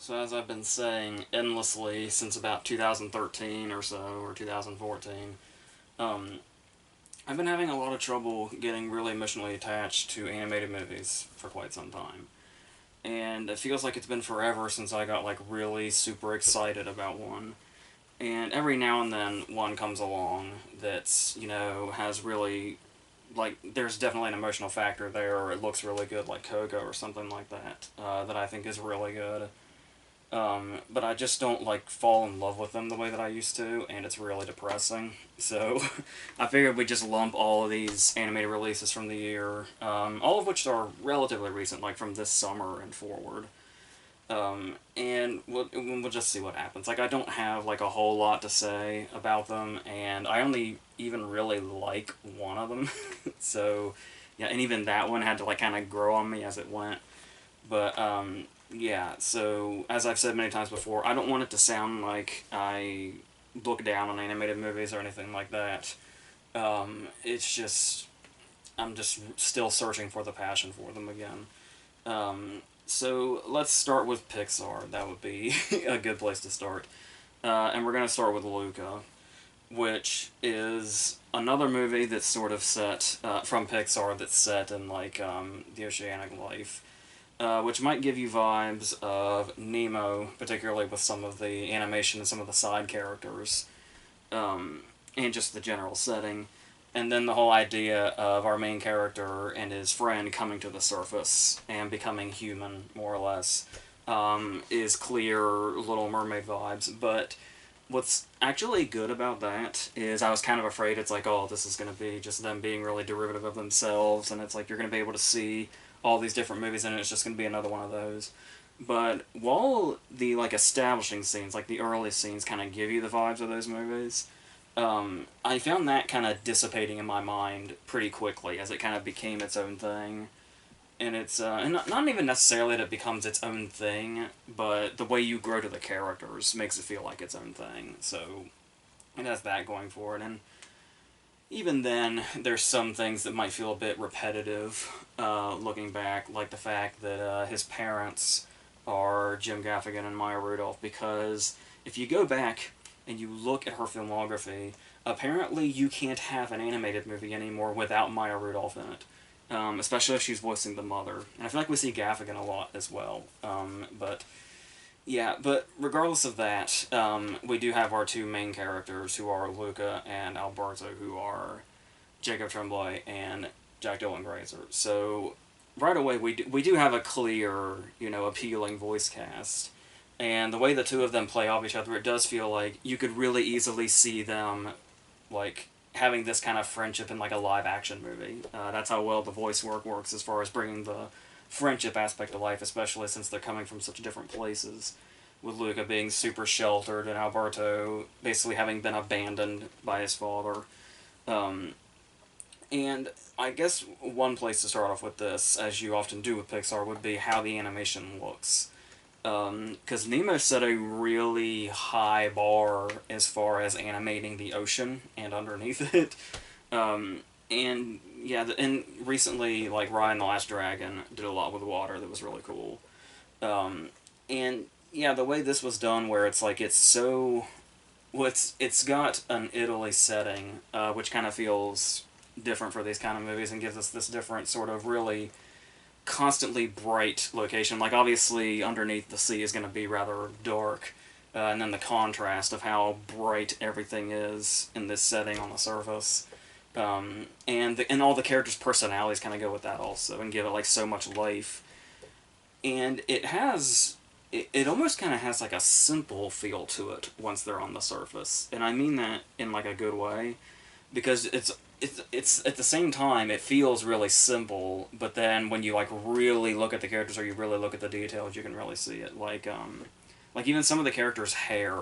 So as I've been saying endlessly since about 2013 or so, or 2014, um, I've been having a lot of trouble getting really emotionally attached to animated movies for quite some time. And it feels like it's been forever since I got like really super excited about one. And every now and then one comes along that's, has really, like, there's definitely an emotional factor there, or it looks really good, like Kogo or something like that, that I think is really good. But I just don't like fall in love with them the way that I used to, and it's really depressing. So I figured we'd just lump all of these animated releases from the year, all of which are relatively recent, like from this summer and forward. And we'll just see what happens. Like, I don't have like a whole lot to say about them, and I only even really like one of them. So yeah, and even that one had to like kind of grow on me as it went. But yeah, so as I've said many times before, I don't want it to sound like I look down on animated movies or anything like that. It's just I'm just still searching for the passion for them again. So let's start with Pixar. That would be a good place to start. And we're gonna start with Luca, which is another movie that's sort of set from Pixar that's set in like the oceanic life, which might give you vibes of Nemo, particularly with some of the animation and some of the side characters, and just the general setting. And then the whole idea of our main character and his friend coming to the surface and becoming human, more or less, is clear Little Mermaid vibes. But what's actually good about that is I was kind of afraid it's like, oh, this is going to be just them being really derivative of themselves, and it's like you're going to be able to see all these different movies and it's just going to be another one of those. But while the like establishing scenes, like the early scenes, kind of give you the vibes of those movies, I found that kind of dissipating in my mind pretty quickly as it kind of became its own thing. And it's and not even necessarily that it becomes its own thing, but the way you grow to the characters makes it feel like its own thing. So it has that going for it. And even then, there's some things that might feel a bit repetitive, looking back, like the fact that his parents are Jim Gaffigan and Maya Rudolph, because if you go back and you look at her filmography, apparently you can't have an animated movie anymore without Maya Rudolph in it, especially if she's voicing the mother. And I feel like we see Gaffigan a lot as well, but yeah, but regardless of that, we do have our two main characters who are Luca and Alberto, who are Jacob Tremblay and Jack Dylan Grazer. So right away, we do have a clear, appealing voice cast. And the way the two of them play off each other, it does feel like you could really easily see them, like, having this kind of friendship in, like, a live-action movie. That's how well the voice work works as far as bringing the friendship aspect to life, especially since they're coming from such different places. With Luca being super sheltered and Alberto basically having been abandoned by his father. Um, and I guess one place to start off with this, as you often do with Pixar, would be how the animation looks. Because Nemo set a really high bar as far as animating the ocean and underneath it. And yeah, and recently, like Raya and the Last Dragon did a lot with water that was really cool. And yeah, the way this was done, where it's like it's so, well, it's got an Italy setting, which kind of feels different for these kind of movies and gives us this different sort of really constantly bright location. Like, obviously, underneath the sea is going to be rather dark, and then the contrast of how bright everything is in this setting on the surface. And all the characters' personalities kind of go with that also and give it like so much life. And it almost kind of has like a simple feel to it once they're on the surface, and I mean that in like a good way, because it's at the same time it feels really simple, but then when you like really look at the characters or you really look at the details, you can really see it. Like even some of the characters' hair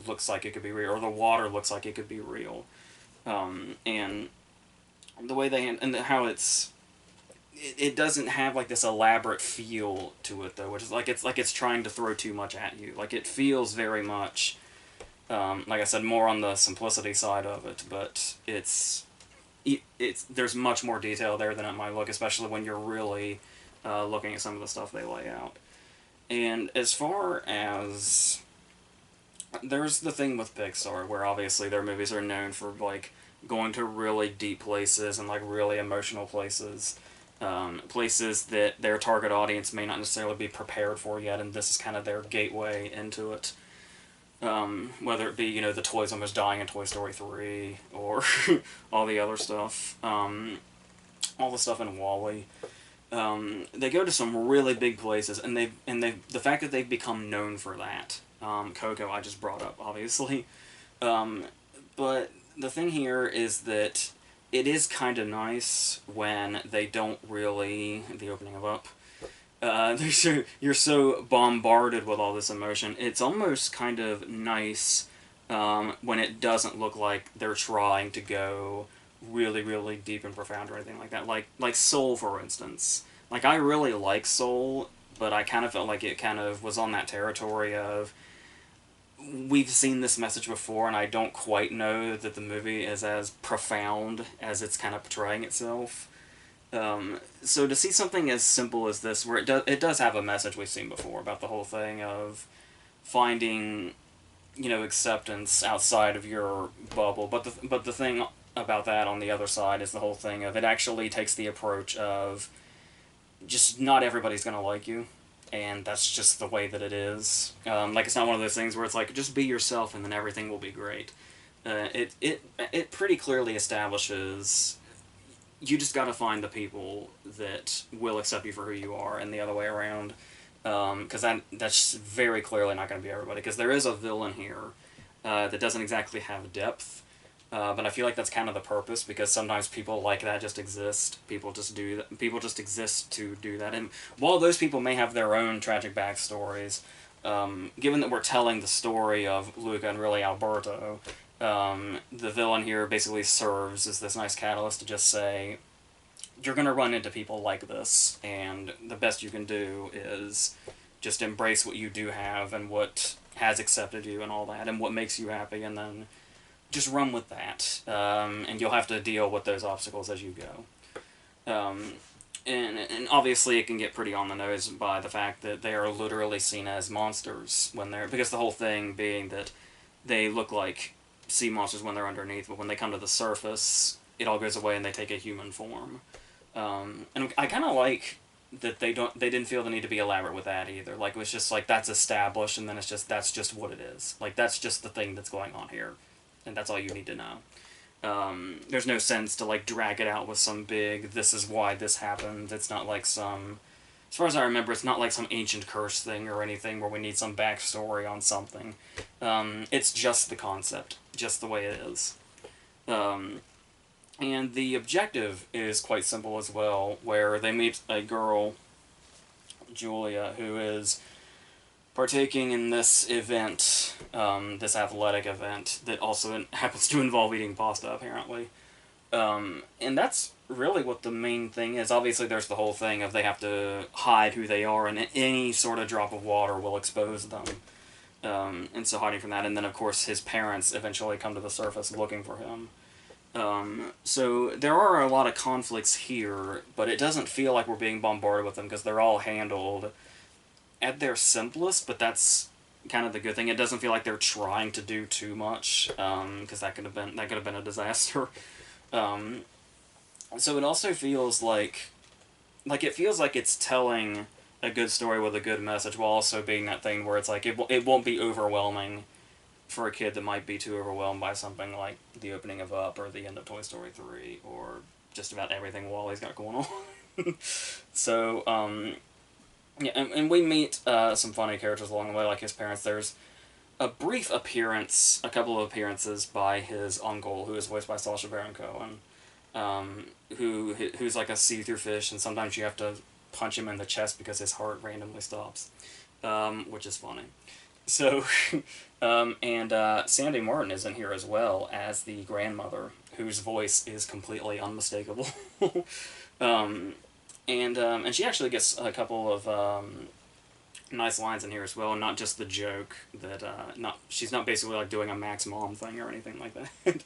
looks like it could be real, or the water looks like it could be real, and the way and how it doesn't have like this elaborate feel to it though, which is like it's trying to throw too much at you. Like it feels very much, like I said, more on the simplicity side of it, but it's there's much more detail there than it might look, especially when you're really looking at some of the stuff they lay out. And as far as... There's the thing with Pixar, where obviously their movies are known for, like, going to really deep places and, like, really emotional places. Places that their target audience may not necessarily be prepared for yet, and this is kind of their gateway into it. Whether it be, you know, the toys almost dying in Toy Story 3, or all the other stuff. All the stuff in Wall-E. They go to some really big places, and the fact that they've become known for that. Coco, I just brought up, obviously. But the thing here is that it is kind of nice when they don't really... The opening of Up. You're so bombarded with all this emotion. It's almost kind of nice when it doesn't look like they're trying to go really, really deep and profound or anything like that. Like Soul, for instance. Like, I really like Soul, but I kind of felt like it kind of was on that territory of, we've seen this message before, and I don't quite know that the movie is as profound as it's kind of portraying itself. So to see something as simple as this, where it does have a message we've seen before about the whole thing of finding, you know, acceptance outside of your bubble, but the thing about that on the other side is the whole thing of, it actually takes the approach of, just not everybody's gonna like you, and that's just the way that it is. Like, it's not one of those things where it's like, just be yourself and then everything will be great. It pretty clearly establishes, you just gotta find the people that will accept you for who you are, and the other way around. Because that's very clearly not going to be everybody, because there is a villain here that doesn't exactly have depth, but I feel like that's kind of the purpose, because sometimes people like that just exist. People just do that. People just exist to do that. And while those people may have their own tragic backstories, given that we're telling the story of Luca and really Alberto, the villain here basically serves as this nice catalyst to just say, you're going to run into people like this, and the best you can do is just embrace what you do have and what has accepted you and all that, and what makes you happy, and then just run with that. And you'll have to deal with those obstacles as you go. And obviously it can get pretty on the nose by the fact that they are literally seen as monsters when they're... Because the whole thing being that they look like sea monsters when they're underneath, but when they come to the surface, it all goes away and they take a human form. And I kind of like that they didn't feel the need to be elaborate with that either. Like, it was just like, that's established, and then it's just, that's just what it is. Like, that's just the thing that's going on here, and that's all you need to know. There's no sense to, like, drag it out with some big, this is why this happened. It's not like some... As far as I remember, it's not like some ancient curse thing or anything where we need some backstory on something. It's just the concept, just the way it is. And the objective is quite simple as well, where they meet a girl, Julia, who is partaking in this event, this athletic event, that also happens to involve eating pasta, apparently. And that's really what the main thing is. Obviously, there's the whole thing of they have to hide who they are, and any sort of drop of water will expose them. And so hiding from that, and then, of course, his parents eventually come to the surface looking for him. So there are a lot of conflicts here, but it doesn't feel like we're being bombarded with them, because they're all handled at their simplest, but that's kind of the good thing. It doesn't feel like they're trying to do too much, because that could have been a disaster. So it also feels like it feels like it's telling a good story with a good message, while also being that thing where it's like, it won't be overwhelming for a kid that might be too overwhelmed by something like the opening of Up, or the end of Toy Story 3, or just about everything Wally's got going on. So, yeah, and we meet some funny characters along the way, like his parents. There's a brief appearance, a couple of appearances by his uncle, who is voiced by Sacha Baron Cohen, who's like a see-through fish, and sometimes you have to punch him in the chest because his heart randomly stops, which is funny. So, and Sandy Martin is in here as well as the grandmother, whose voice is completely unmistakable. And she actually gets a couple of nice lines in here as well, not just the joke that she's not basically like doing a Mac's mom thing or anything like that,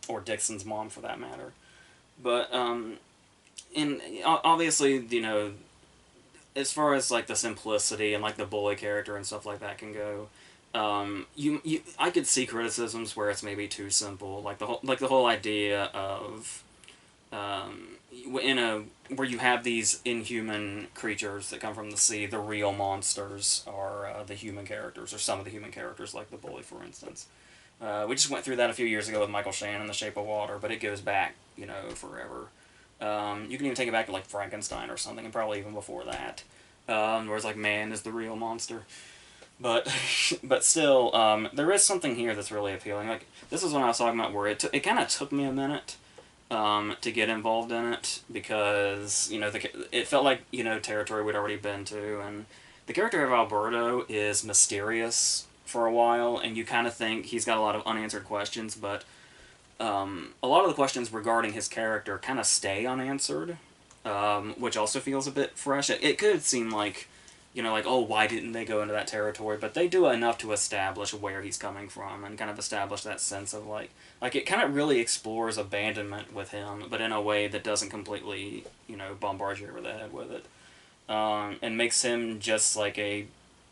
or Dixon's mom for that matter. But and obviously, you know, as far as like the simplicity and like the bully character and stuff like that can go, I could see criticisms where it's maybe too simple, like the whole idea of in a where you have these inhuman creatures that come from the sea. The real monsters are the human characters, or some of the human characters, like the bully, for instance. We just went through that a few years ago with Michael Shannon, The Shape of Water, but it goes back, forever. You can even take it back to like Frankenstein or something, and probably even before that, where it's like man is the real monster. But but still, there is something here that's really appealing. Like this is what I was talking about, where it kind of took me a minute to get involved in it, because it felt like territory we'd already been to, and the character of Alberto is mysterious for a while, and you kind of think he's got a lot of unanswered questions, but a lot of the questions regarding his character kind of stay unanswered, which also feels a bit fresh. It could seem like, like, oh, why didn't they go into that territory? But they do enough to establish where he's coming from and kind of establish that sense of, like it kind of really explores abandonment with him, but in a way that doesn't completely, bombard you over the head with it. And makes him just like a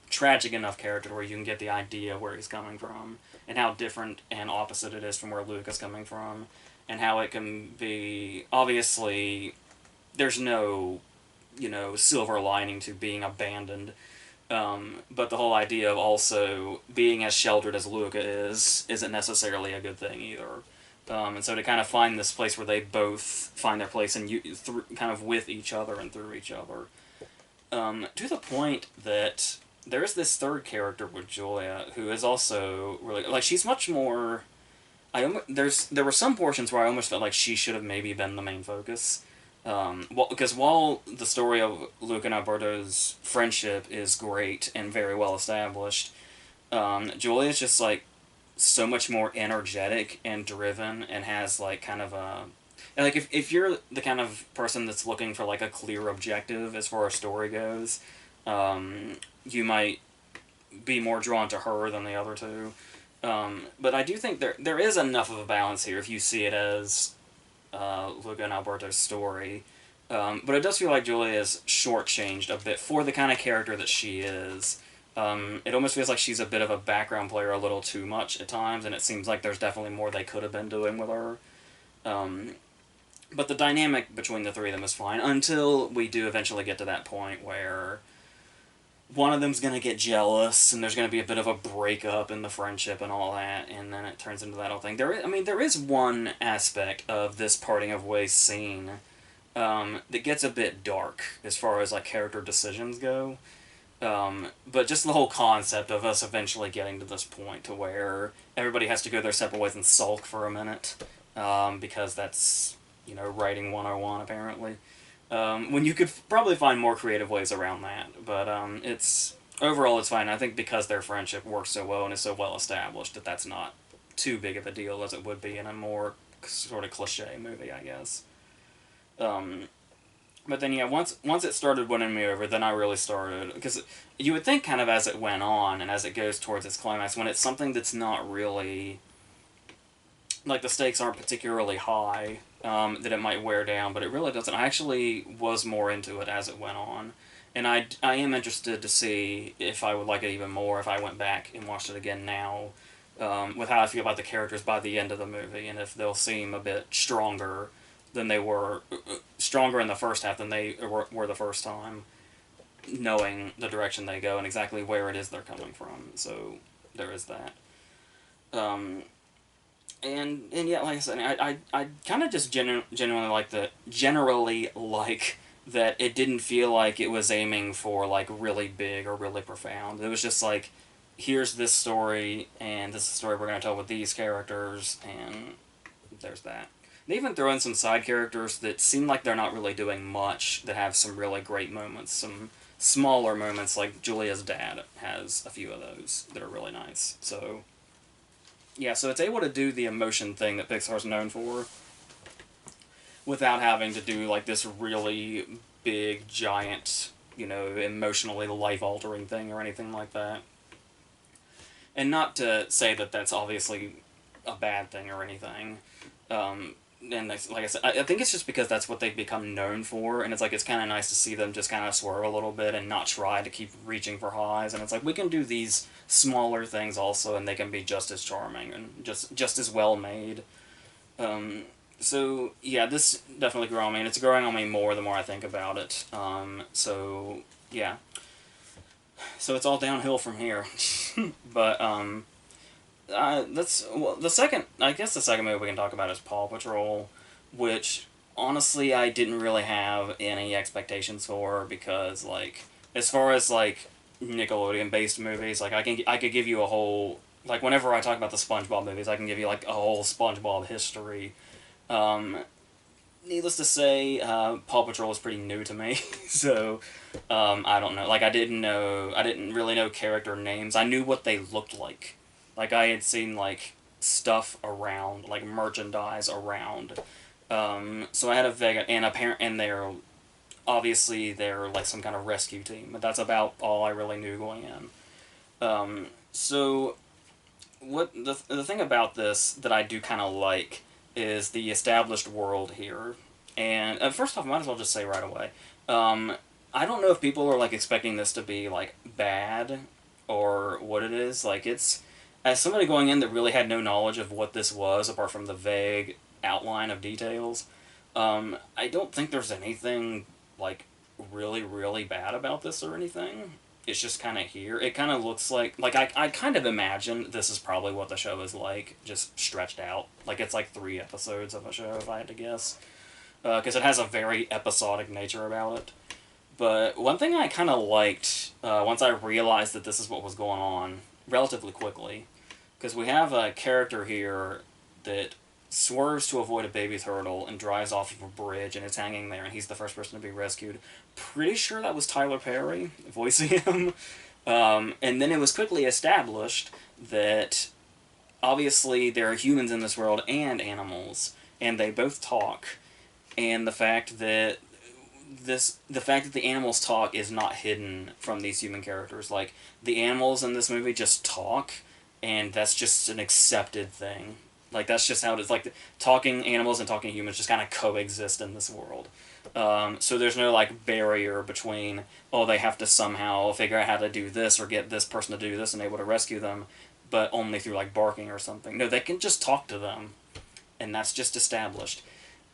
tragic enough character where you can get the idea where he's coming from and how different and opposite it is from where Luca's coming from, and how it can be, obviously there's no silver lining to being abandoned, but the whole idea of also being as sheltered as Luca isn't necessarily a good thing either. And so to kind of find this place where they both find their place and kind of with each other and through each other, to the point that there's this third character with Julia who is also really, like, she's much more. There were some portions where I almost felt like she should have maybe been the main focus. Because while the story of Luca and Alberto's friendship is great and very well established, Julia's just like so much more energetic and driven, and has like kind of a, like, if you're the kind of person that's looking for like a clear objective as far as story goes, you might be more drawn to her than the other two. But I do think there is enough of a balance here if you see it as Luca and Alberto's story. But it does feel like Julia is shortchanged a bit for the kind of character that she is. It almost feels like she's a bit of a background player a little too much at times, and it seems like there's definitely more they could have been doing with her. But the dynamic between the three of them is fine until we do eventually get to that point where one of them's going to get jealous, and there's going to be a bit of a breakup in the friendship and all that, and then it turns into that whole thing. There is one aspect of this parting of ways scene that gets a bit dark as far as like character decisions go. But just the whole concept of us eventually getting to this point to where everybody has to go their separate ways and sulk for a minute, because that's, writing 101 apparently. When you could probably find more creative ways around that, but overall it's fine. I think because their friendship works so well and is so well established that that's not too big of a deal as it would be in a more sort of cliche movie, I guess. But then yeah, once it started winning me over, then I really started, because you would think kind of as it went on and as it goes towards its climax, when it's something that's not really, like, the stakes aren't particularly high, that it might wear down, but it really doesn't. I actually was more into it as it went on, and I am interested to see if I would like it even more if I went back and watched it again now, with how I feel about the characters by the end of the movie, and if they'll seem a bit stronger than they were, stronger in the first half than they were the first time, knowing the direction they go and exactly where it is they're coming from. So there is that. And yeah, like I said, I kind of just genuinely like that it didn't feel like it was aiming for like really big or really profound. It was just like, here's this story, and this is the story we're going to tell with these characters, and there's that. They even throw in some side characters that seem like they're not really doing much, that have some really great moments, some smaller moments, like Julia's dad has a few of those that are really nice. So yeah, so it's able to do the emotion thing that Pixar's known for without having to do like this really big, giant, emotionally life-altering thing or anything like that. And not to say that that's obviously a bad thing or anything, and like I said, I think it's just because that's what they've become known for, and it's like it's kind of nice to see them just kind of swerve a little bit and not try to keep reaching for highs. And it's like we can do these smaller things also, and they can be just as charming and just as well made. Um, so yeah, this definitely grew on me, and it's growing on me more the more I think about it. So yeah, so it's all downhill from here. But that's well, the second. I guess the second movie we can talk about is Paw Patrol, which honestly I didn't really have any expectations for because like as far as like Nickelodeon based movies, like I could give you a whole like whenever I talk about the SpongeBob movies, I can give you like a whole SpongeBob history. Um, Needless to say, Paw Patrol was pretty new to me, so I don't know. Like I didn't really know character names. I knew what they looked like. Like I had seen like stuff around, like merchandise around. So I had a vague and apparent, and they're like some kind of rescue team, but that's about all I really knew going in. So what the thing about this that I do kind of like is the established world here. And first off, I might as well just say right away, um, I don't know if people are like expecting this to be like bad or what it is. Like it's as somebody going in that really had no knowledge of what this was apart from the vague outline of details. I don't think there's anything like really bad about this or anything. It's just kind of here. It kind of looks like I kind of imagine this is probably what the show is like, just stretched out. Like it's like 3 episodes of a show, if I had to guess, because it has a very episodic nature about it. But one thing I kind of liked once I realized that this is what was going on relatively quickly, because we have a character here that swerves to avoid a baby turtle and drives off of a bridge and it's hanging there and he's the first person to be rescued. Pretty sure that was Tyler Perry voicing him. And then it was quickly established that obviously there are humans in this world and animals, and they both talk. And the fact that the animals talk is not hidden from these human characters. Like the animals in this movie just talk, and that's just an accepted thing. Like that's just how it is. Like talking animals and talking humans just kind of coexist in this world. So there's no like barrier between oh they have to somehow figure out how to do this or get this person to do this and able to rescue them, but only through like barking or something. No, they can just talk to them, and that's just established.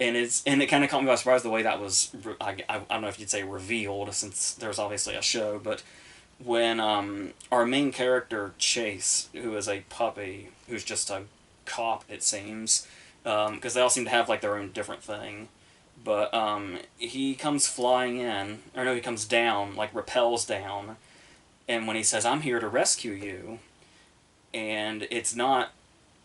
And it kind of caught me by surprise the way that was. I don't know if you'd say revealed since there's obviously a show, but when our main character Chase, who is a puppy, who's just a cop it seems, because they all seem to have like their own different thing, but he comes flying in, or no, he comes down, like rappels down, and when he says I'm here to rescue you, and it's not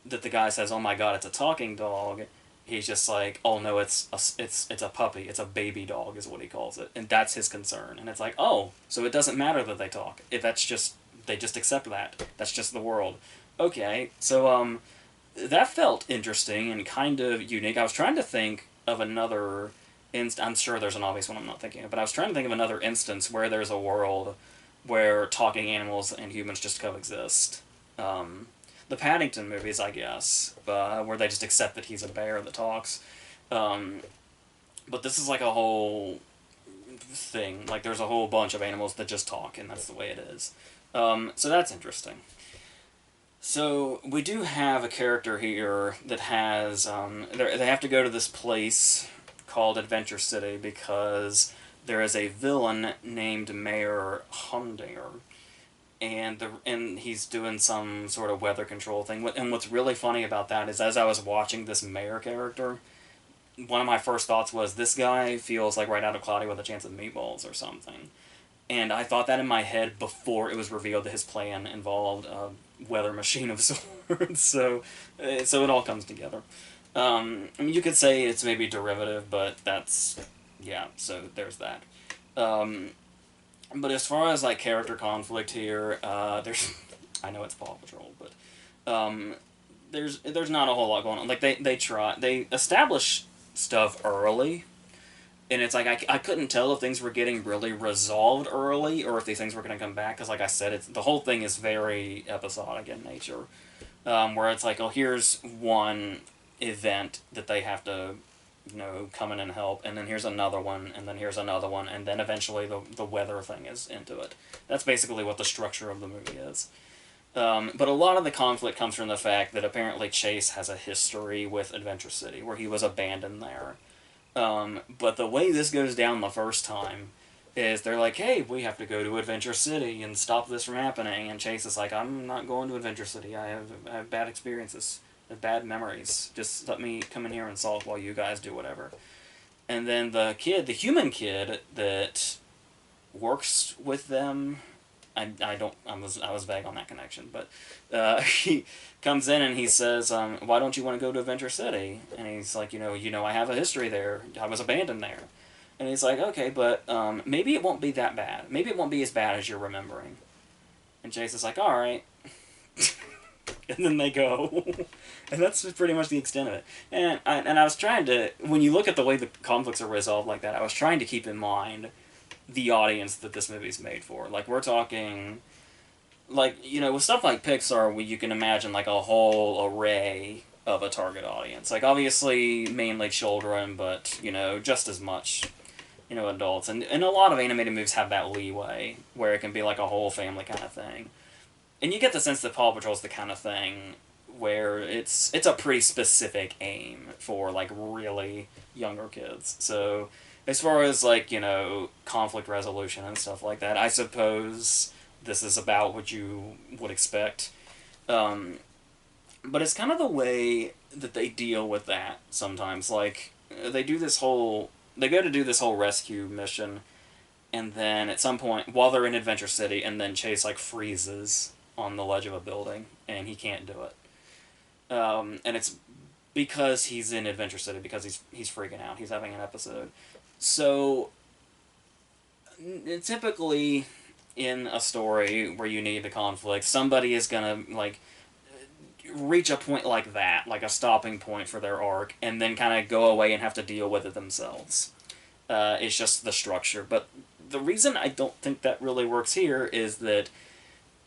that the guy says oh my god it's a talking dog. He's just like, oh no, it's a puppy, it's a baby dog, is what he calls it, and that's his concern. And it's like, oh, so it doesn't matter that they talk. If that's just they just accept that. That's just the world. Okay, so that felt interesting and kind of unique. I was trying to think of another I'm sure there's an obvious one I'm not thinking of, but I was trying to think of another instance where there's a world where talking animals and humans just coexist. The Paddington movies, I guess, where they just accept that he's a bear that talks. But this is like a whole thing. Like there's a whole bunch of animals that just talk, and that's the way it is. So that's interesting. So we do have a character here that has they have to go to this place called Adventure City because there is a villain named Mayor Humdinger, and he's doing some sort of weather control thing. And what's really funny about that is as I was watching this mayor character, one of my first thoughts was this guy feels like right out of Cloudy with a Chance of Meatballs or something. And I thought that in my head before it was revealed that his plan involved a weather machine of sorts. So it all comes together. I mean, you could say it's maybe derivative, but that's yeah. So there's that. But as far as like character conflict here, there's I know it's Paw Patrol, but there's not a whole lot going on. Like they establish stuff early, and it's like I couldn't tell if things were getting really resolved early or if these things were going to come back because like I said, the whole thing is very episodic in nature, where it's like oh here's one event that they have to, come in and help, and then here's another one, and then here's another one, and then eventually the weather thing is into it. That's basically what the structure of the movie is. But a lot of the conflict comes from the fact that apparently Chase has a history with Adventure City, where he was abandoned there. But the way this goes down the first time is they're like, hey, we have to go to Adventure City and stop this from happening. And Chase is like, I'm not going to Adventure City. I have bad experiences. I have bad memories. Just let me come in here and solve while you guys do whatever. And then the human kid that works with them, I was vague on that connection, but he comes in and he says, why don't you want to go to Adventure City? And he's like, I have a history there. I was abandoned there. And he's like, okay, but maybe it won't be that bad. Maybe it won't be as bad as you're remembering. And Chase is like, all right. And then they go. And that's pretty much the extent of it. And I was trying to, when you look at the way the conflicts are resolved like that, I was trying to keep in mind the audience that this movie's made for. Like, we're talking, like, with stuff like Pixar, where you can imagine, like, a whole array of a target audience. Like, obviously, mainly children, but, just as much, adults. And a lot of animated movies have that leeway, where it can be, like, a whole family kind of thing. And you get the sense that Paw Patrol's the kind of thing where it's a pretty specific aim for, like, really younger kids. So as far as, like, conflict resolution and stuff like that, I suppose this is about what you would expect. But it's kind of the way that they deal with that sometimes. Like, they go to do this whole rescue mission, and then at some point, while they're in Adventure City, and then Chase, like, freezes on the ledge of a building, and he can't do it. And it's because he's in Adventure City, because he's freaking out. He's having an episode. So, typically, in a story where you need the conflict, somebody is gonna, like, reach a point like that, like a stopping point for their arc, and then kind of go away and have to deal with it themselves. It's just the structure. But the reason I don't think that really works here is that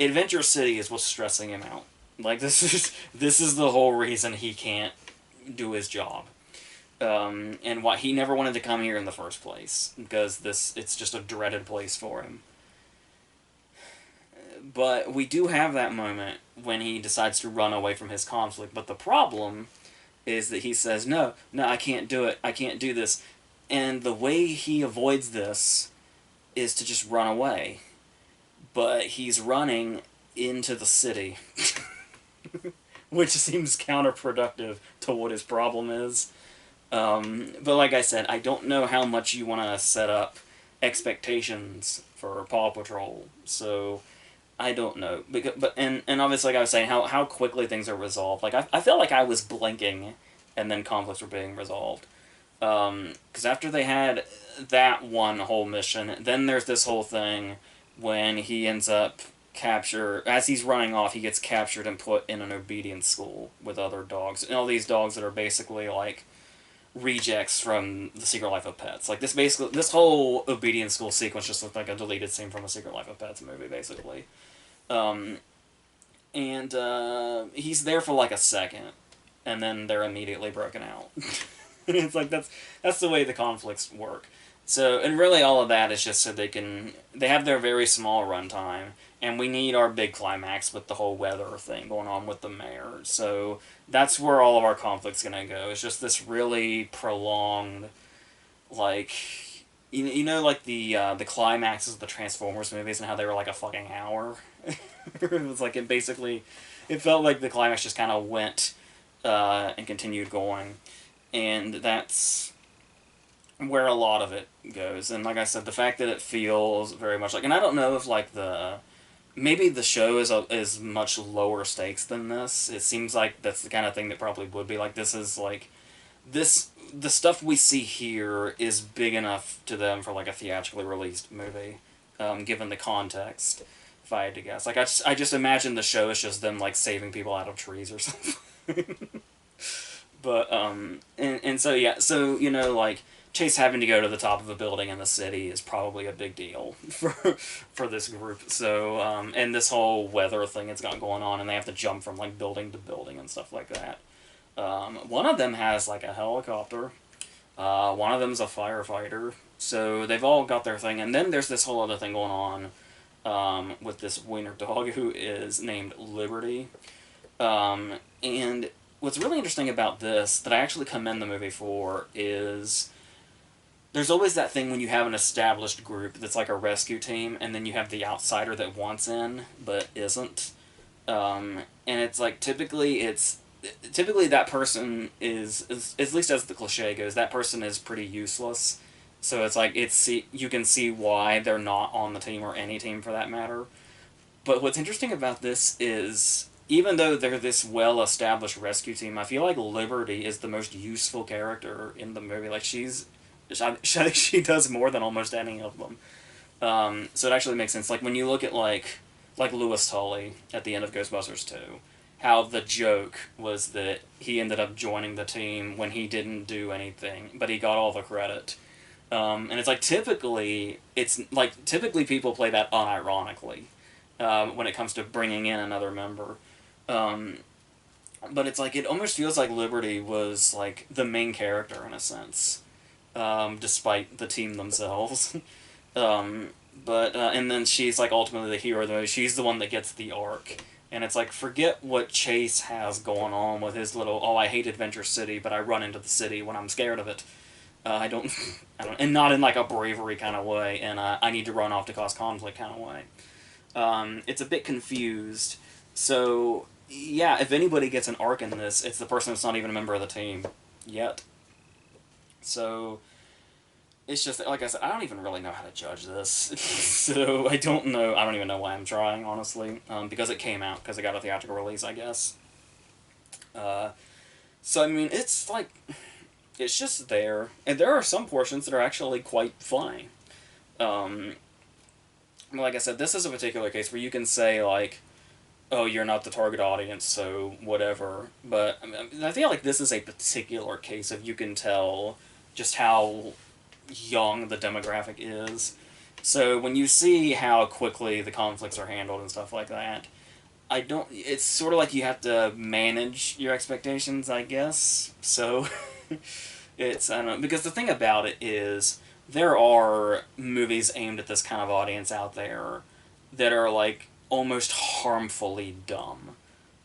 Adventure City is what's stressing him out. Like, this is the whole reason he can't do his job. And why he never wanted to come here in the first place, because it's just a dreaded place for him. But we do have that moment when he decides to run away from his conflict, but the problem is that he says, no, I can't do it, I can't do this. And the way he avoids this is to just run away. But he's running into the city, which seems counterproductive to what his problem is. But like I said, I don't know how much you want to set up expectations for Paw Patrol, so I don't know. And obviously, like I was saying, how quickly things are resolved. Like, I felt like I was blinking, and then conflicts were being resolved. Because after they had that one whole mission, then there's this whole thing when he ends up as he's running off, he gets captured and put in an obedience school with other dogs. And all these dogs that are basically, like, rejects from The Secret Life of Pets. Like, this whole obedience school sequence just looked like a deleted scene from a Secret Life of Pets movie, basically. He's there for, like, a second, and then they're immediately broken out. It's like, that's the way the conflicts work. So, and really all of that is just so they have their very small runtime, and we need our big climax with the whole weather thing going on with the mayor. So that's where all of our conflict's gonna go. It's just this really prolonged, like, like the climaxes of the Transformers movies and how they were like a fucking hour. It was like it felt like the climax just kind of went and continued going, and that's where a lot of it goes. And like I said, the fact that it feels very much like, and I don't know if like maybe the show is much lower stakes than this. It seems like that's the kind of thing that probably would be like, this is like, the stuff we see here is big enough to them for like a theatrically released movie, given the context, if I had to guess. Like, I just imagine the show is just them like saving people out of trees or something. But, and so yeah, so, like, Chase having to go to the top of a building in the city is probably a big deal for this group. So, and this whole weather thing it's got going on, and they have to jump from, like, building to building and stuff like that. One of them has like a helicopter. One of them's a firefighter. So they've all got their thing. And then there's this whole other thing going on with this wiener dog who is named Liberty. And what's really interesting about this, that I actually commend the movie for, is there's always that thing when you have an established group that's like a rescue team, and then you have the outsider that wants in but isn't. And it's like typically that person is, at least as the cliche goes, that person is pretty useless. So it's like you can see why they're not on the team, or any team for that matter. But what's interesting about this is, even though they're this well-established rescue team, I feel like Liberty is the most useful character in the movie. Like, she does more than almost any of them. So it actually makes sense. Like, when you look at, like Lewis Tully at the end of Ghostbusters 2, how the joke was that he ended up joining the team when he didn't do anything, but he got all the credit. And it's like, typically people play that unironically when it comes to bringing in another member. But it's like, it almost feels like Liberty was like the main character in a sense, despite the team themselves. And then she's like ultimately the hero of the movie. She's the one that gets the arc. And it's like, forget what Chase has going on with his little, oh, I hate Adventure City, but I run into the city when I'm scared of it. I don't, and not in like a bravery kind of way, and I need to run off to cause conflict kind of way. It's a bit confused. So, yeah, if anybody gets an arc in this, it's the person that's not even a member of the team yet. So, it's just, like I said, I don't even really know how to judge this. So, I don't know. I don't even know why I'm trying, honestly. Because it came out, because it got a theatrical release, I guess. So, I mean, it's like, it's just there. And there are some portions that are actually quite funny. Like I said, this is a particular case where you can say, like, oh, you're not the target audience, so whatever. But I feel like this is a particular case of, you can tell just how young the demographic is. So when you see how quickly the conflicts are handled and stuff like that, it's sort of like you have to manage your expectations, I guess. So I don't know, because the thing about it is, there are movies aimed at this kind of audience out there that are like almost harmfully dumb.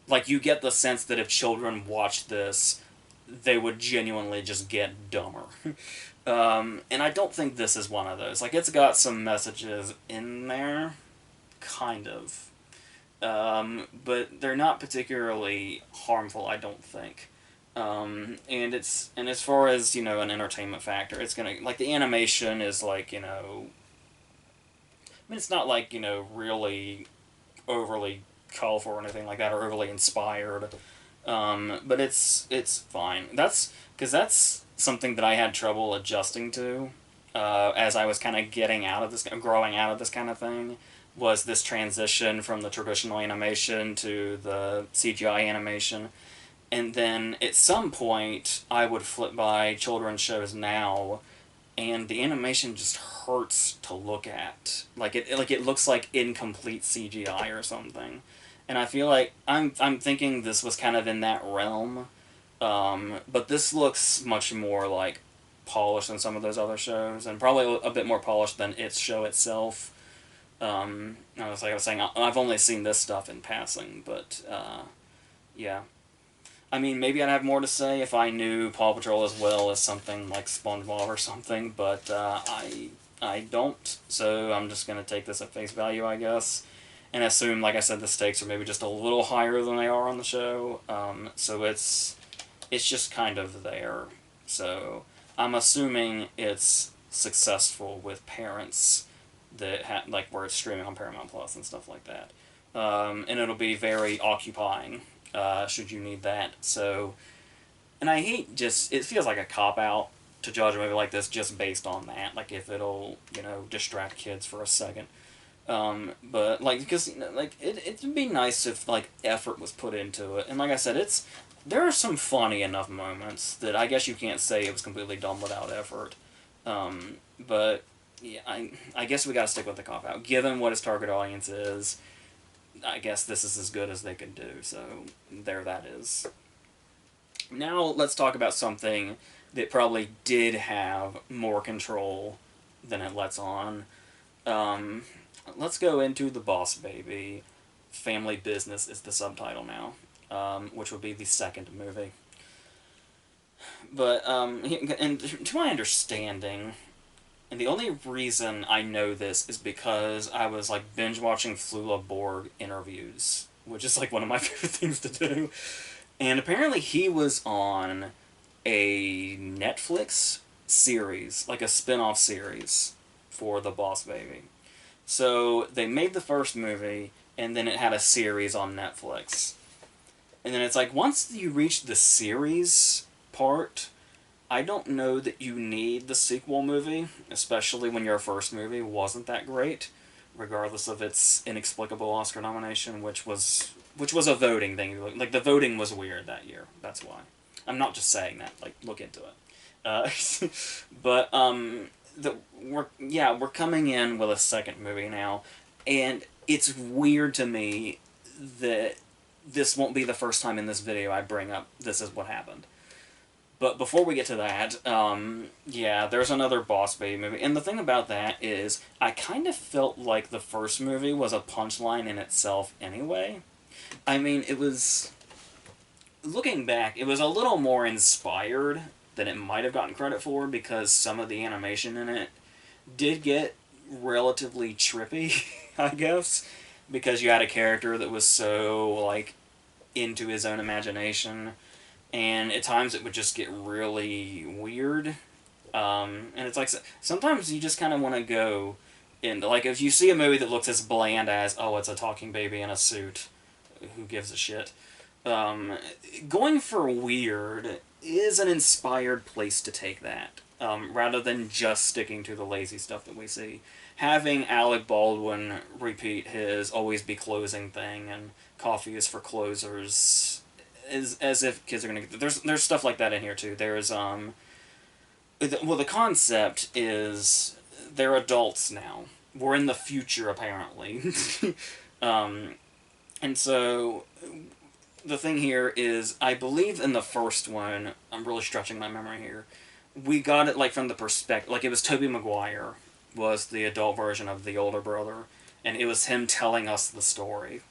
Like, you get the sense that if children watched this, they would genuinely just get dumber. And I don't think this is one of those. Like, it's got some messages in there, kind of. But they're not particularly harmful, I don't think. And as far as, an entertainment factor, it's gonna, like, the animation is like, I mean, it's not like, really overly colorful or anything like that, or overly inspired. But it's fine. Because that's something that I had trouble adjusting to, as I was kind of growing out of this kind of thing, was this transition from the traditional animation to the CGI animation. And then at some point, I would flip by children's shows now, and the animation just hurts to look at. Like, it looks like incomplete CGI or something. And I feel like I'm thinking this was kind of in that realm. But this looks much more like polished than some of those other shows, and probably a bit more polished than its show itself. Like I was saying, I've only seen this stuff in passing, but yeah. I mean, maybe I'd have more to say if I knew Paw Patrol as well as something like SpongeBob or something, but I don't, so I'm just going to take this at face value, I guess, and assume, like I said, the stakes are maybe just a little higher than they are on the show, so it's just kind of there. So I'm assuming it's successful with parents that like, where it's streaming on Paramount Plus and stuff like that, and it'll be very occupying. Should you need that. So, and I hate it feels like a cop-out to judge a movie like this just based on that, like, if it'll, distract kids for a second. But, like, because, like, it'd be nice if, like, effort was put into it. And like I said, there are some funny enough moments that I guess you can't say it was completely done without effort. But, yeah, I guess we gotta stick with the cop-out. Given what his target audience is, I guess this is as good as they could do, so there that is. Now let's talk about something that probably did have more control than it lets on. Um, let's go into The Boss Baby. Family Business is the subtitle now, which would be the second movie. But, and to my understanding, and the only reason I know this is because I was, like, binge watching Flula Borg interviews, which is, like, one of my favorite things to do. And apparently he was on a Netflix series, like a spin-off series for The Boss Baby. So they made the first movie, and then it had a series on Netflix. And then it's like, once you reach the series part, I don't know that you need the sequel movie, especially when your first movie wasn't that great, regardless of its inexplicable Oscar nomination, which was a voting thing. Like, the voting was weird that year. That's why. I'm not just saying that. Like, look into it. Uh, but we're coming in with a second movie now, and it's weird to me that this won't be the first time in this video I bring up this is what happened. But before we get to that, yeah, there's another Boss Baby movie. And the thing about that is, I kind of felt like the first movie was a punchline in itself anyway. I mean, it was... Looking back, it was a little more inspired than it might have gotten credit for, because some of the animation in it did get relatively trippy, I guess. Because you had a character that was so, like, into his own imagination, and at times it would just get really weird. And it's like, sometimes you just kind of want to go into, like, if you see a movie that looks as bland as, oh, it's a talking baby in a suit, who gives a shit? Going for weird is an inspired place to take that, rather than just sticking to the lazy stuff that we see. Having Alec Baldwin repeat his always be closing thing and coffee is for closers, is as if kids are gonna get... There's stuff like that in here too. There's the concept is they're adults now. We're in the future apparently. And so the thing here is, I believe in the first one, I'm really stretching my memory here, we got it like from the perspective, like it was Tobey Maguire was the adult version of the older brother, and it was him telling us the story.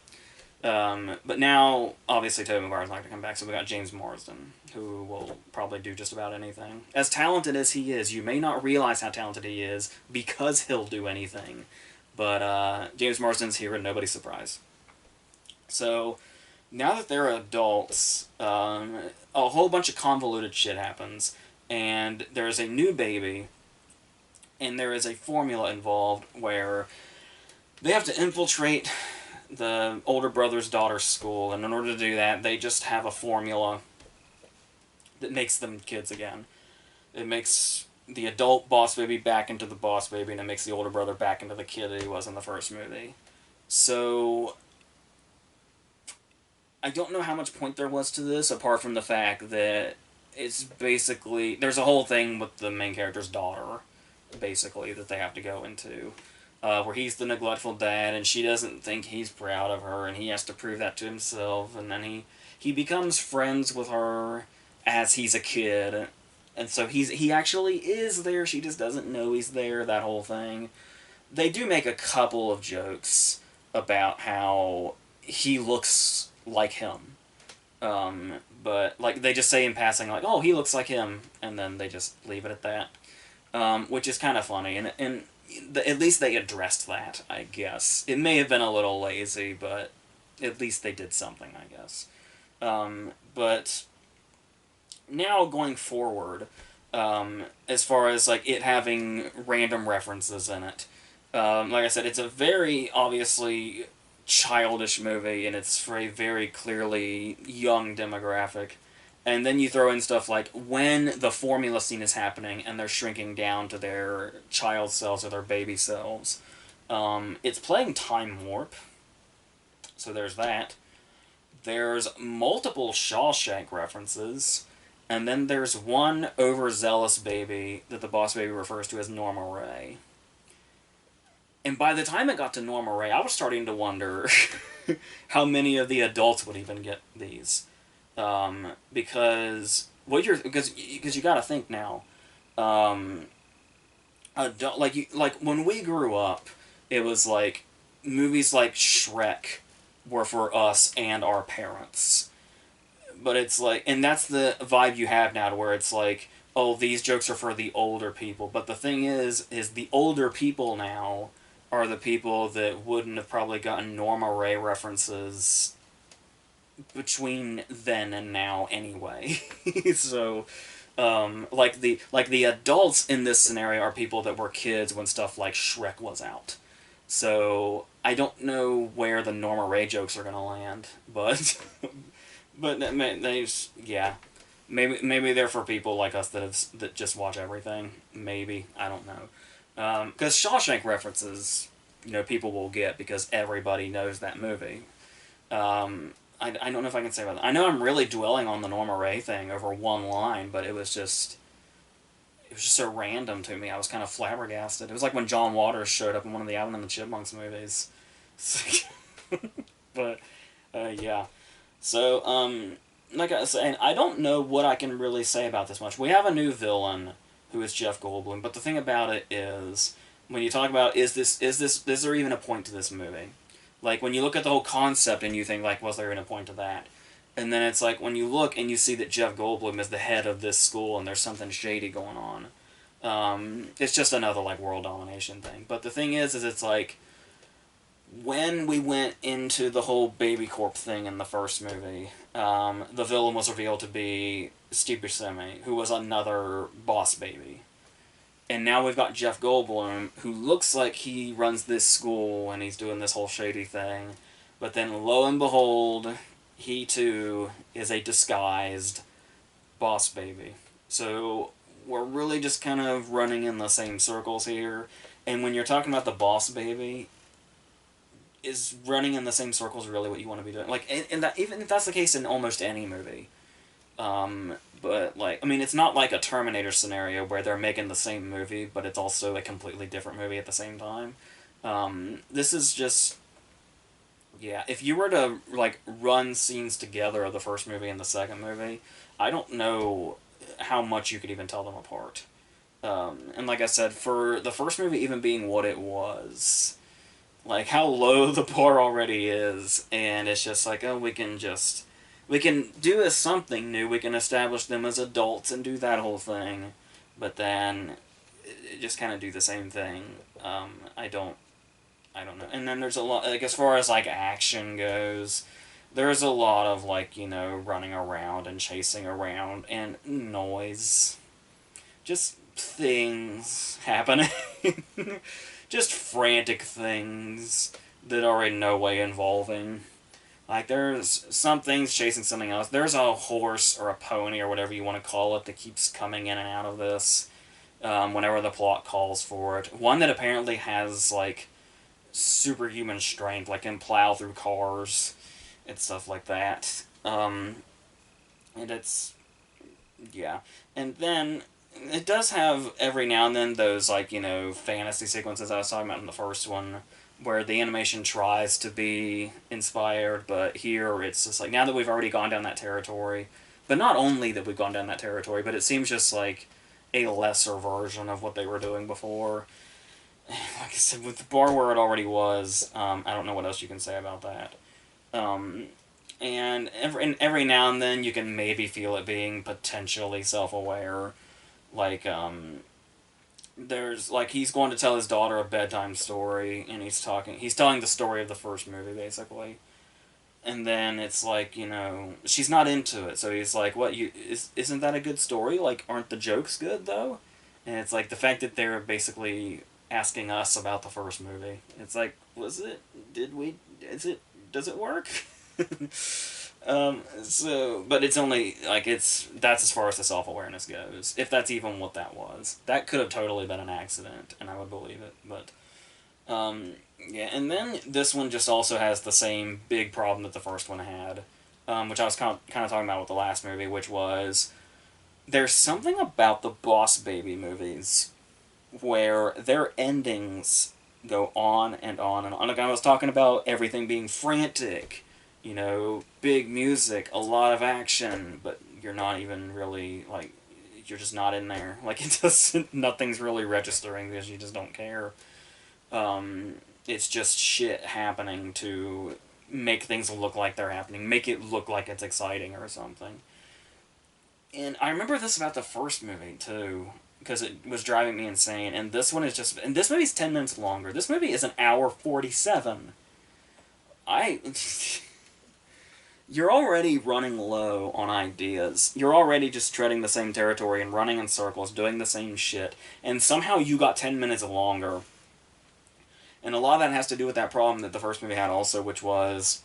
But now, obviously, Tobey Maguire's not going to come back, so we got James Marsden, who will probably do just about anything. As talented as he is, you may not realize how talented he is because he'll do anything. But James Marsden's here and nobody's surprised. So, now that they're adults, a whole bunch of convoluted shit happens, and there's a new baby, and there is a formula involved where they have to infiltrate the older brother's daughter's school, and in order to do that, they just have a formula that makes them kids again. It makes the adult Boss Baby back into the Boss Baby, and it makes the older brother back into the kid that he was in the first movie. So, I don't know how much point there was to this, apart from the fact that it's basically... There's a whole thing with the main character's daughter, basically, that they have to go into. Where he's the neglectful dad, and she doesn't think he's proud of her, and he has to prove that to himself, and then he becomes friends with her as he's a kid, and so he actually is there, she just doesn't know he's there, that whole thing. They do make a couple of jokes about how he looks like him. But, like, they just say in passing, like, oh, he looks like him, and then they just leave it at that. Which is kind of funny, and at least they addressed that, I guess. It may have been a little lazy, but at least they did something, I guess. But now going forward, as far as like it having random references in it, like I said, it's a very obviously childish movie, and it's for a very clearly young demographic. And then you throw in stuff like when the formula scene is happening and they're shrinking down to their child selves or their baby selves. It's playing Time Warp, so there's that. There's multiple Shawshank references, and then there's one overzealous baby that the Boss Baby refers to as Norma Ray. And by the time it got to Norma Ray, I was starting to wonder how many of the adults would even get these. Because because you got to think now. Um, like when we grew up, it was like movies like Shrek were for us and our parents. But it's like, and that's the vibe you have now, to where it's like, oh, these jokes are for the older people. But the thing is the older people now are the people that wouldn't have probably gotten Norma Ray references between then and now anyway. So, like the adults in this scenario are people that were kids when stuff like Shrek was out. So I don't know where the Norma Ray jokes are gonna land, but but yeah, maybe they're for people like us that just watch everything. Maybe, I don't know, because Shawshank references, people will get because everybody knows that movie. I don't know if I can say about that. I know I'm really dwelling on the Norma Ray thing over one line, but it was just so random to me. I was kind of flabbergasted. It was like when John Waters showed up in one of the Alvin and the Chipmunks movies. But yeah. So like I was saying, I don't know what I can really say about this much. We have a new villain who is Jeff Goldblum, but the thing about it is, when you talk about is there even a point to this movie? Like, when you look at the whole concept and you think, like, was there even a point to that? And then it's like, when you look and you see that Jeff Goldblum is the head of this school and there's something shady going on, it's just another, like, world domination thing. But the thing is it's like, when we went into the whole Baby Corp thing in the first movie, the villain was revealed to be Steve Buscemi, who was another boss baby. And now we've got Jeff Goldblum, who looks like he runs this school and he's doing this whole shady thing. But then, lo and behold, he too is a disguised boss baby. So we're really just kind of running in the same circles here. And when you're talking about the boss baby, is running in the same circles really what you want to be doing? Like, and that, even if that's the case in almost any movie. But, like, I mean, it's not like a Terminator scenario where they're making the same movie, but it's also a completely different movie at the same time. This is just, yeah, if you were to, like, run scenes together of the first movie and the second movie, I don't know how much you could even tell them apart. And like I said, for the first movie even being what it was, like, how low the bar already is, and it's just like, oh, we can do as something new. We can establish them as adults and do that whole thing, but then just kind of do the same thing. I don't know. And then there's a lot, like, as far as, like, action goes, there's a lot of, like, running around and chasing around and noise. Just things happening. Just frantic things that are in no way involving. Like, there's some things chasing something else. There's a horse or a pony or whatever you want to call it that keeps coming in and out of this whenever the plot calls for it. One that apparently has, like, superhuman strength, like, can plow through cars and stuff like that. And it's, yeah. And then it does have every now and then those, like, fantasy sequences I was talking about in the first one, where the animation tries to be inspired, but here it's just like, now that we've already gone down that territory, but not only that we've gone down that territory, but it seems just like a lesser version of what they were doing before. Like I said, with the bar where it already was, I don't know what else you can say about that. And every now and then you can maybe feel it being potentially self-aware. Like, there's, like, he's going to tell his daughter a bedtime story, and he's telling the story of the first movie, basically. And then it's like, she's not into it, so he's like, what, isn't that a good story? Like, aren't the jokes good, though? And it's like, the fact that they're basically asking us about the first movie. It's like, does it work? But it's only, like, that's as far as the self-awareness goes. If that's even what that was. That could have totally been an accident, and I would believe it, but, yeah, and then this one just also has the same big problem that the first one had, which I was kind of talking about with the last movie, which was, there's something about the Boss Baby movies where their endings go on and on and on. Like, I was talking about everything being frantic You know, big music, a lot of action, but you're not even really, like, you're just not in there. Like, it doesn't, nothing's really registering because you just don't care. It's just shit happening to make things look like they're happening, make it look like it's exciting or something. And I remember this about the first movie, too, because it was driving me insane. And this one is just, and this movie's 10 minutes longer. This movie is an hour 47. I... You're already running low on ideas. You're already just treading the same territory and running in circles, doing the same shit, and somehow you got 10 minutes longer. And a lot of that has to do with that problem that the first movie had also, which was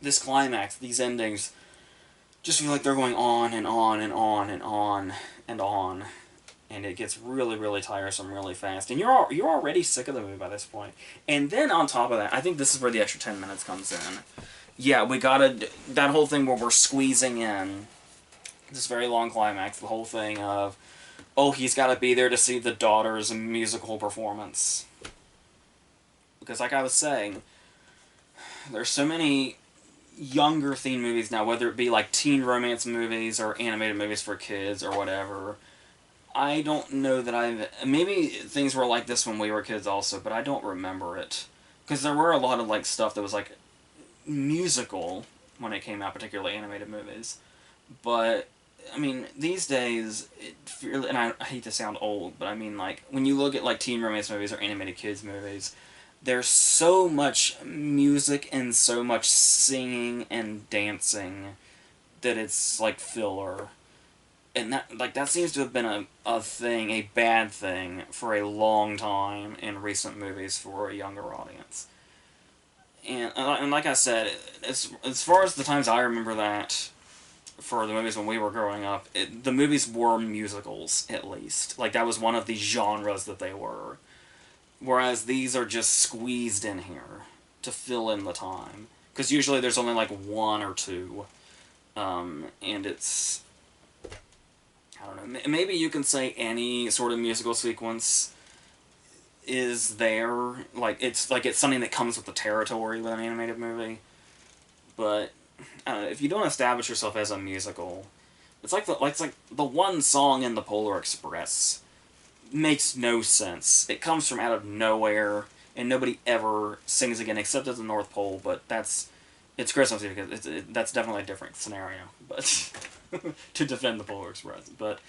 this climax, these endings, just feel like they're going on and on and on and on and on. And it gets really, really tiresome really fast. And you're already sick of the movie by this point. And then on top of that, I think this is where the extra 10 minutes comes in. Yeah, we gotta... That whole thing where we're squeezing in this very long climax, the whole thing of, oh, he's gotta be there to see the daughter's musical performance. Because like I was saying, there's so many younger teen movies now, whether it be like teen romance movies or animated movies for kids or whatever. I don't know that I've... Maybe things were like this when we were kids also, but I don't remember it. Because there were a lot of like stuff that was like musical when it came out, particularly animated movies. But, I mean, these days, and I hate to sound old, but I mean, like, when you look at, like, teen romance movies or animated kids movies, there's so much music and so much singing and dancing that it's, like, filler. And that seems to have been a thing, a bad thing, for a long time in recent movies for a younger audience. And like I said, as far as the times I remember that, for the movies when we were growing up, the movies were musicals, at least. Like, that was one of the genres that they were. Whereas these are just squeezed in here to fill in the time. Because usually there's only, like, one or two. And it's... I don't know. Maybe you can say any sort of musical sequence is there, it's something that comes with the territory with an animated movie, but I don't know, if you don't establish yourself as a musical, it's like the one song in the Polar Express makes no sense. It comes from out of nowhere, and nobody ever sings again except at the North Pole. But it's Christmas because that's definitely a different scenario. But to defend the Polar Express, but.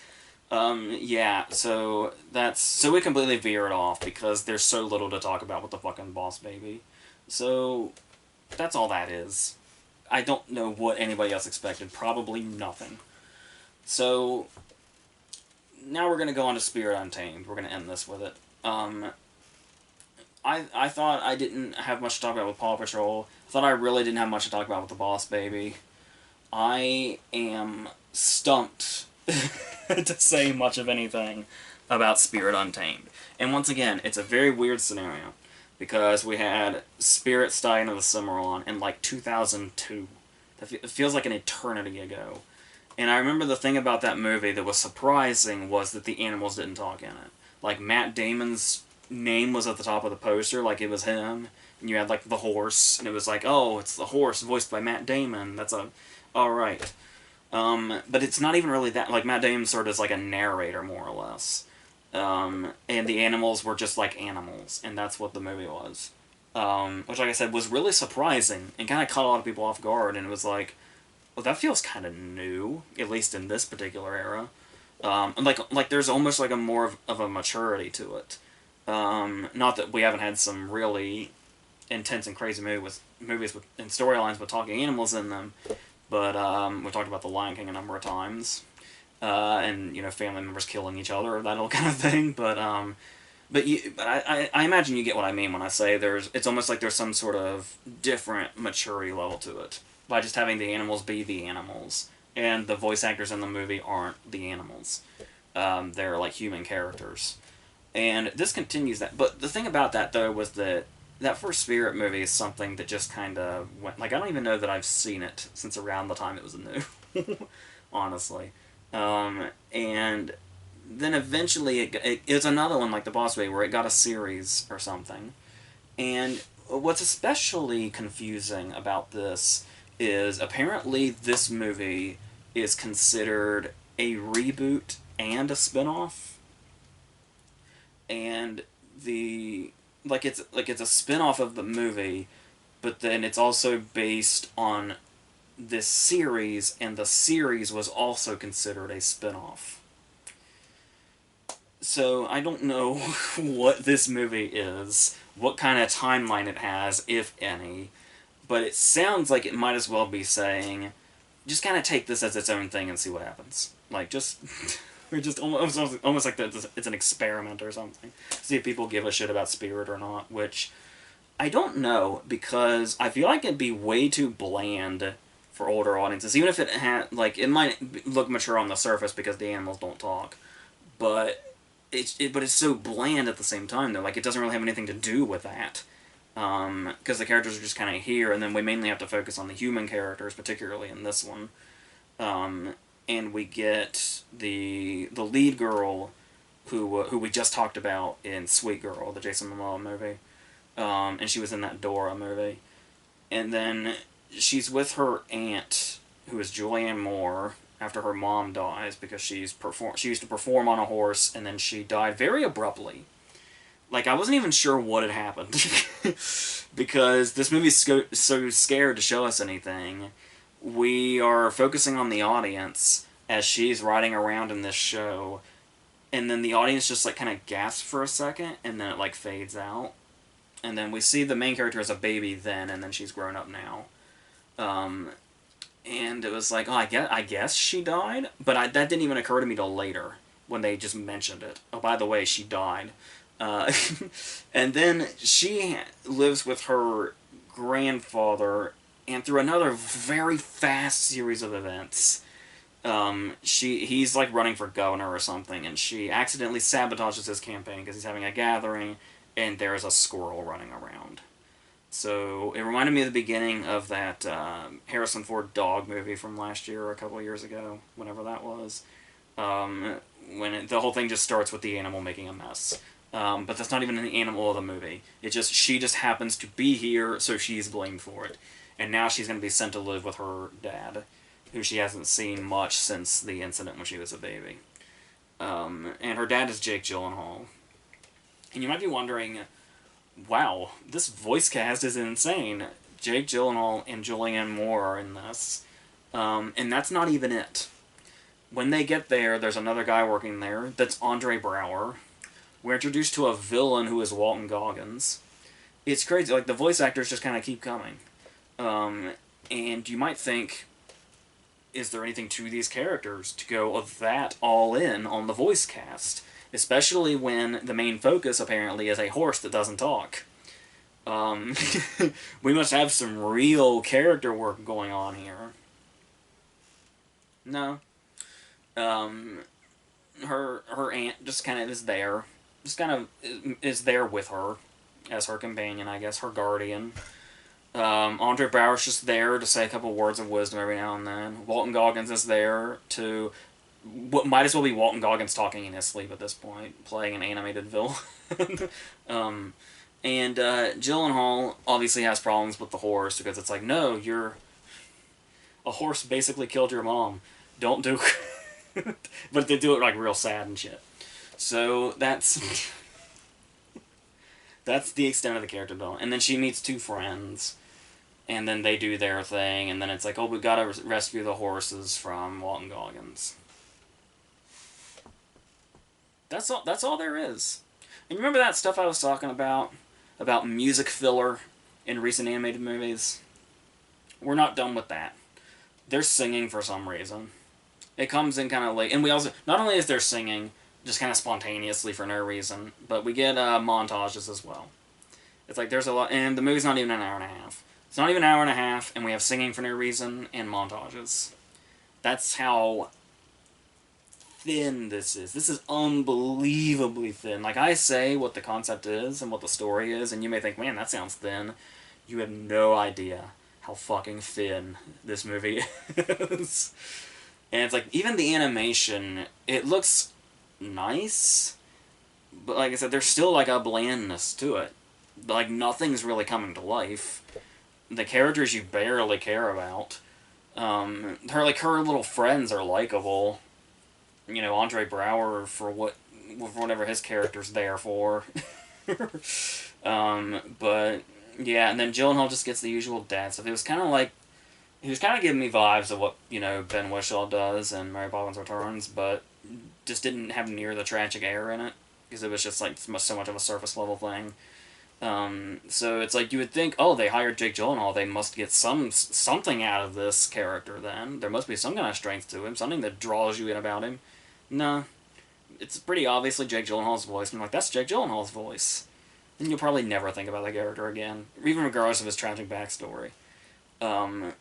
Yeah, so we completely veered off because there's so little to talk about with the fucking Boss Baby. So, that's all that is. I don't know what anybody else expected. Probably nothing. So, now we're gonna go on to Spirit Untamed. We're gonna end this with it. I thought I didn't have much to talk about with Paw Patrol. I thought I really didn't have much to talk about with the Boss Baby. I am stumped to say much of anything about Spirit Untamed. And once again, it's a very weird scenario, because we had Spirit Stein of the Cimarron in, like, 2002. It feels like an eternity ago. And I remember the thing about that movie that was surprising was that the animals didn't talk in it. Like, Matt Damon's name was at the top of the poster, like it was him, and you had, like, the horse, and it was like, oh, it's the horse voiced by Matt Damon. That's alright. But it's not even really that. Like, Matt Damon served as, like, a narrator, more or less. And the animals were just like animals, and that's what the movie was. Which, like I said, was really surprising, and kind of caught a lot of people off guard, and it was like, well, that feels kind of new, at least in this particular era. And like there's almost like a more of a maturity to it. Not that we haven't had some really intense and crazy movies and storylines with talking animals in them, but we talked about The Lion King a number of times, and family members killing each other, that whole kind of thing. But I imagine you get what I mean when I say it's almost like there's some sort of different maturity level to it by just having the animals be the animals, and the voice actors in the movie aren't the animals. They're like human characters. And this continues that. But the thing about that, though, was that first Spirit movie is something that just kind of went... Like, I don't even know that I've seen it since around the time it was new. Honestly. And then eventually it was another one like The Boss Baby where it got a series or something. And what's especially confusing about this is apparently this movie is considered a reboot and a spin-off. And the it's a spin-off of the movie, but then it's also based on this series, and the series was also considered a spin-off. So I don't know what this movie is, what kind of timeline it has, if any, but it sounds like it might as well be saying, just kind of take this as its own thing and see what happens. Like, just... We're just almost like it's an experiment or something. See if people give a shit about Spirit or not, which I don't know, because I feel like it'd be way too bland for older audiences. Even if it had, like, it might look mature on the surface because the animals don't talk, but it's so bland at the same time, though. Like, it doesn't really have anything to do with that. Because the characters are just kind of here, and then we mainly have to focus on the human characters, particularly in this one. And we get the lead girl who we just talked about in Sweet Girl, the Jason Momoa movie. And she was in that Dora movie. And then she's with her aunt, who is Julianne Moore, after her mom dies, because she used to perform on a horse, and then she died very abruptly. Like, I wasn't even sure what had happened. Because this movie's so scared to show us anything. We are focusing on the audience as she's riding around in this show, and then the audience just, like, kind of gasps for a second, and then it, like, fades out. And then we see the main character as a baby then, and then she's grown up now. And it was like, oh, I guess she died? But that didn't even occur to me till later, when they just mentioned it. Oh, by the way, she died. And then she lives with her grandfather, and through another very fast series of events, he's like running for governor or something, and she accidentally sabotages his campaign because he's having a gathering, and there's a squirrel running around. So it reminded me of the beginning of that Harrison Ford dog movie from last year or a couple of years ago, whenever that was. When the whole thing just starts with the animal making a mess. But that's not even an animal of the movie. She just happens to be here, so she's blamed for it. And now she's going to be sent to live with her dad, who she hasn't seen much since the incident when she was a baby. And her dad is Jake Gyllenhaal. And you might be wondering, wow, this voice cast is insane. Jake Gyllenhaal and Julianne Moore are in this. And that's not even it. When they get there, there's another guy working there. That's Andre Braugher. We're introduced to a villain who is Walton Goggins. It's crazy. Like, the voice actors just kind of keep coming. And you might think, is there anything to these characters to go of that all in on the voice cast? Especially when the main focus, apparently, is a horse that doesn't talk. We must have some real character work going on here. No. Her aunt just kind of is there. Just kind of is there with her as her companion, I guess, her guardian. Andre Braugher's just there to say a couple words of wisdom every now and then. Walton Goggins is there to... what might as well be Walton Goggins talking in his sleep at this point, playing an animated villain. And Gyllenhaal obviously has problems with the horse, because it's like, no, a horse basically killed your mom. Don't do it. But they do it, like, real sad and shit. So that's the extent of the character development. And then she meets two friends, and then they do their thing, and then it's like, oh, we gotta rescue the horses from Walton Goggins. That's all there is. And you remember that stuff I was talking about music filler in recent animated movies? We're not done with that. They're singing for some reason. It comes in kind of late. And we also, not only is there singing, just kind of spontaneously for no reason, but we get montages as well. It's like there's a lot, and the movie's not even an hour and a half. It's not even an hour and a half, and we have singing for no reason and montages. That's how thin this is. This is unbelievably thin. Like, I say what the concept is and what the story is, and you may think, man, that sounds thin. You have no idea how fucking thin this movie is. And it's like, even the animation, it looks nice, but like I said, there's still like a blandness to it. like, nothing's really coming to life. The characters you barely care about. Her little friends are likable. You know, Andre Brower for whatever his character's there for. But yeah, and then Gyllenhaal just gets the usual dad stuff. It was kind of like he was kind of giving me vibes of what Ben Whishaw does in Mary Poppins Returns, but just didn't have near the tragic air in it because it was just like so much of a surface level thing. So it's like you would think, oh, they hired Jake Gyllenhaal, they must get something out of this character. Then there must be some kind of strength to him, something that draws you in about him. No, it's pretty obviously Jake Gyllenhaal's voice. I'm like, that's Jake Gyllenhaal's voice. And you'll probably never think about that character again, even regardless of his tragic backstory. Um,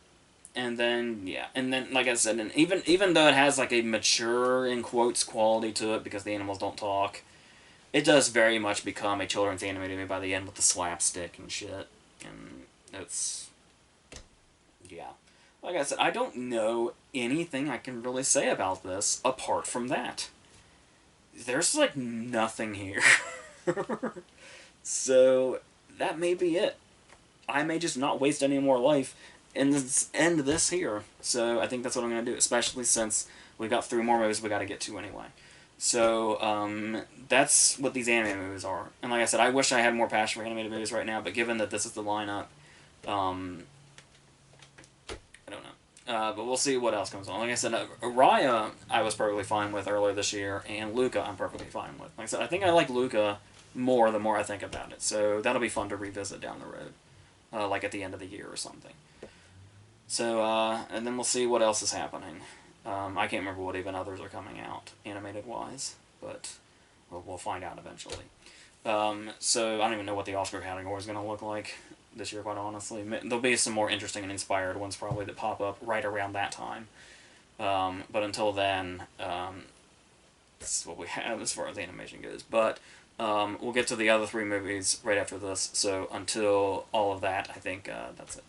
and then yeah, and then like I said, and even though it has like a mature in quotes quality to it because the animals don't talk, it does very much become a children's animated movie by the end with the slapstick and shit. And it's yeah. Like I said, I don't know anything I can really say about this apart from that. There's like nothing here. So that may be it. I may just not waste any more life and end this here. So I think that's what I'm going to do, especially since we've got 3 more movies we got to get to anyway. So that's what these animated movies are. And like I said, I wish I had more passion for animated movies right now, but given that this is the lineup, I don't know. But we'll see what else comes on. Like I said, Raya I was perfectly fine with earlier this year, and Luca I'm perfectly fine with. Like I said, I think I like Luca more the more I think about it. So that'll be fun to revisit down the road, like at the end of the year or something. So, and then we'll see what else is happening. I can't remember what even others are coming out, animated-wise, but we'll find out eventually. So I don't even know what the Oscar category is going to look like this year, quite honestly. There'll be some more interesting and inspired ones probably that pop up right around that time. But until then, this is what we have as far as animation goes. But we'll get to the other 3 movies right after this. So until all of that, I think that's it.